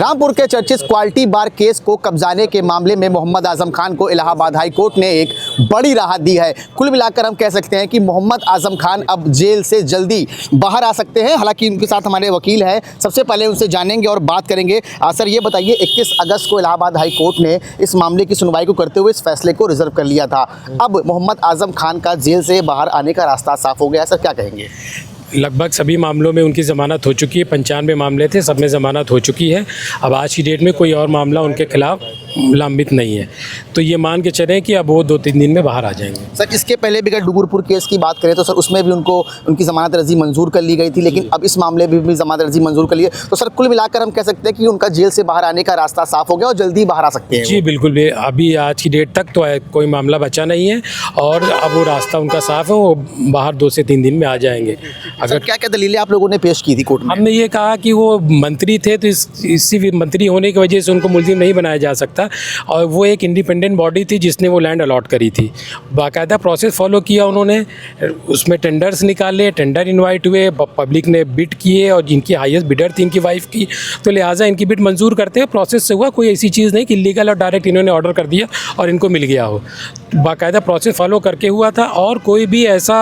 रामपुर के चर्चित क्वालिटी बार केस को कब्जाने के मामले में मोहम्मद आजम खान को इलाहाबाद हाई कोर्ट ने एक बड़ी राहत दी है। कुल मिलाकर हम कह सकते हैं कि मोहम्मद आजम खान अब जेल से जल्दी बाहर आ सकते हैं। हालांकि उनके साथ हमारे वकील हैं, सबसे पहले उनसे जानेंगे और बात करेंगे। सर ये बताइए, 21 अगस्त को इलाहाबाद हाई कोर्ट ने इस मामले की सुनवाई को करते हुए इस फैसले को रिजर्व कर लिया था। अब मोहम्मद आजम खान का जेल से बाहर आने का रास्ता साफ हो गया। सर क्या कहेंगे? लगभग सभी मामलों में उनकी ज़मानत हो चुकी है। 95 मामले थे, सब में ज़मानत हो चुकी है। अब आज की डेट में कोई और मामला उनके खिलाफ लंबित नहीं है, तो ये मान के चलें कि अब वो 2-3 दिन में बाहर आ जाएंगे। सर इसके पहले भी अगर डूंगरपुर केस की बात करें तो सर उसमें भी उनकी ज़मानत अर्जी मंजूर कर ली गई थी, लेकिन अब इस मामले में भी ज़मानत अर्जी मंजूर कर ली है। तो सर कुल मिलाकर हम कह सकते हैं कि उनका जेल से बाहर आने का रास्ता साफ हो गया और जल्दी बाहर आ सकते हैं। जी बिल्कुल भी, अभी आज की डेट तक तो कोई मामला बचा नहीं है और अब वो रास्ता उनका साफ है, वो बाहर 2 से 3 दिन में आ जाएंगे। अगर क्या क्या दलीलें आप लोगों ने पेश की थी कोर्ट में? हमने ये कहा कि वो मंत्री थे, तो इसी मंत्री होने की वजह से उनको मुलजिम नहीं बनाया जा सकता, और वो एक इंडिपेंडेंट बॉडी थी जिसने वो लैंड अलॉट करी थी। बाकायदा प्रोसेस फॉलो किया उन्होंने, उसमें टेंडर्स निकाले, टेंडर इनवाइट हुए, पब्लिक ने बिड किए और जिनकी हाईएस्ट बिडर थी इनकी वाइफ की, तो लिहाजा इनकी बिड मंजूर करते हुए प्रोसेस से हुआ। कोई ऐसी चीज़ नहीं कि लीगल और डायरेक्ट इन्होंने ऑर्डर कर दिया और इनको मिल गया हो। बाकायदा प्रोसेस फॉलो करके हुआ था और कोई भी ऐसा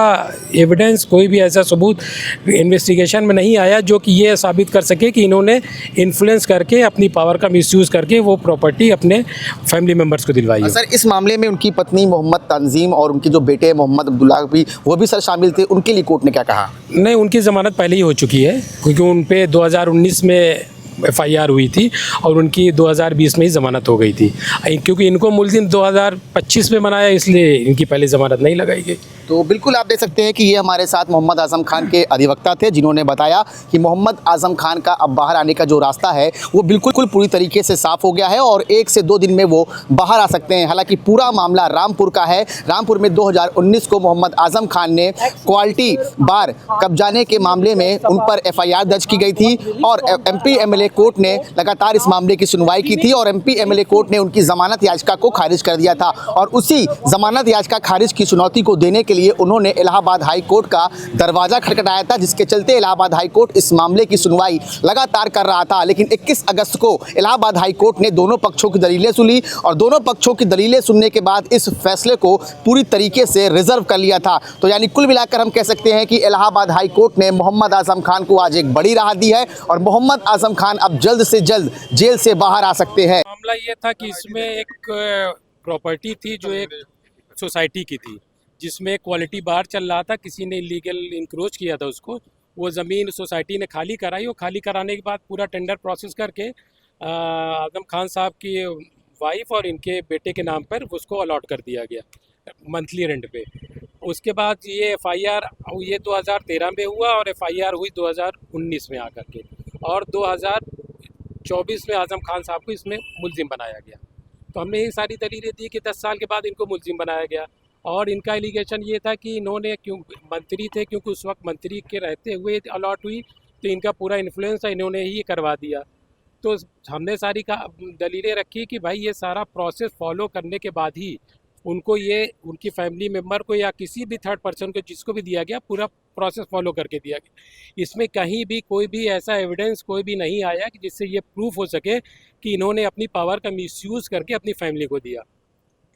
एविडेंस, कोई भी ऐसा सबूत इन्वेस्टिगेशन में नहीं आया जो कि ये साबित कर सके कि इन्होंने इन्फ्लुएंस करके, अपनी पावर का मिसयूज़ करके वो प्रॉपर्टी अपने फैमिली मेम्बर्स को दिलवाई है। सर इस मामले में उनकी पत्नी मोहम्मद तंजीम और उनके जो बेटे मोहम्मद अब्दुल्ला भी, वो भी सर शामिल थे। उनके लिए कोर्ट ने क्या कहा? नहीं, उनकी ज़मानत पहले ही हो चुकी है, क्योंकि उन पे 2019 में FIR हुई थी और उनकी 2020 में ही ज़मानत हो गई थी। क्योंकि इनको मुलजिम 2025 में बनाया, इसलिए इनकी पहले ज़मानत नहीं लगाई गई। तो बिल्कुल आप देख सकते हैं कि ये हमारे साथ मोहम्मद आजम खान के अधिवक्ता थे, जिन्होंने बताया कि मोहम्मद आजम खान का अब बाहर आने का जो रास्ता है वो बिल्कुल पूरी तरीके से साफ हो गया है और 1 से 2 दिन में वो बाहर आ सकते हैं। हालांकि पूरा मामला रामपुर का है। रामपुर में 2019 को मोहम्मद आजम खान ने क्वालिटी बार कब्जाने के मामले में उन पर FIR दर्ज की गई थी और MP MLA कोर्ट ने लगातार इस मामले की सुनवाई की थी और MP MLA कोर्ट ने उनकी जमानत याचिका को खारिज कर दिया था। और उसी जमानत याचिका खारिज की चुनौती को देने के लिए उन्होंने इलाहाबाद हाई कोर्ट का दरवाजा खटखटाया था, जिसके चलते इलाहाबाद हाई कोर्ट इस मामले की सुनवाई लगातार कर रहा था। लेकिन 21 अगस्त को इलाहाबाद हाई कोर्ट ने दोनों पक्षों की दलीलें सुनी और दोनों पक्षों की दलीलें सुनने के बाद इस फैसले को पूरी तरीके से रिजर्व कर लिया था। तो यानी कुल मिलाकर हम कह सकते हैं कि इलाहाबाद हाई कोर्ट ने मोहम्मद आजम खान को आज एक बड़ी राहत दी है और मोहम्मद आजम खान अब जल्द से जल्द जेल से बाहर आ सकते हैं। मामला ये था कि इसमें एक प्रॉपर्टी थी जो एक सोसाइटी की थी, जिसमें क्वालिटी बार चल रहा था। किसी ने इलीगल इंक्रोच किया था उसको, वो ज़मीन सोसाइटी ने खाली कराई और खाली कराने के बाद पूरा टेंडर प्रोसेस करके आजम खान साहब की वाइफ और इनके बेटे के नाम पर उसको अलॉट कर दिया गया मंथली रेंट पे। उसके बाद ये FIR ये 2013 में हुआ और FIR हुई 2019 में आकर के, और 2024 में आजम खान साहब को इसमें मुलजिम बनाया गया। तो हमने ये सारी दलीलें दी कि 10 साल के बाद इनको मुलजिम बनाया गया और इनका एलिगेशन ये था कि इन्होंने, क्यों मंत्री थे, क्योंकि उस वक्त मंत्री के रहते हुए अलॉट हुई, तो इनका पूरा इन्फ्लुएंस था, इन्होंने ही करवा दिया। तो हमने सारी दलीलें रखी कि भाई ये सारा प्रोसेस फॉलो करने के बाद ही उनको, ये उनकी फैमिली मेम्बर को या किसी भी थर्ड पर्सन को जिसको भी दिया गया, पूरा प्रोसेस फॉलो करके दिया गया। इसमें कहीं भी कोई भी ऐसा एविडेंस कोई भी नहीं आया कि जिससे ये प्रूफ हो सके कि इन्होंने अपनी पावर का मिसयूज़ करके अपनी फैमिली को दिया।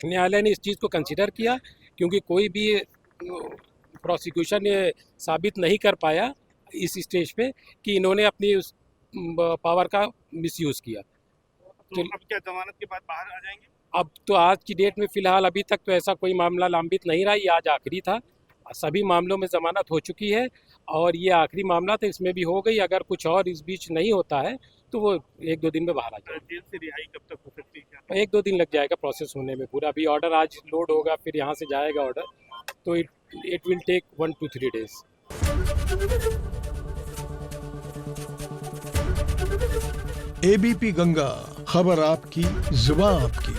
न्यायालय ने इस चीज़ को कंसिडर किया, क्योंकि कोई भी प्रोसिक्यूशन साबित नहीं कर पाया इस स्टेज पे कि इन्होंने अपनी उस पावर का मिसयूज़ किया। तो अब क्या जमानत के बाद बाहर आ जाएंगे? अब तो आज की डेट में फ़िलहाल अभी तक तो ऐसा कोई मामला लंबित नहीं रहा, ये आज आखिरी था। सभी मामलों में ज़मानत हो चुकी है और ये आखिरी मामला था, इसमें भी हो गई। अगर कुछ और इस बीच नहीं होता है तो वो 1-2 दिन में बाहर आ जाएगा। जेल से रिहाई कब तक हो सकती है? क्या 1-2 दिन लग जाएगा प्रोसेस होने में पूरा। अभी ऑर्डर आज लोड होगा, फिर यहाँ से जाएगा ऑर्डर, तो it will take 1 to 3 days। ABP Ganga, खबर आपकी, जुबान आपकी।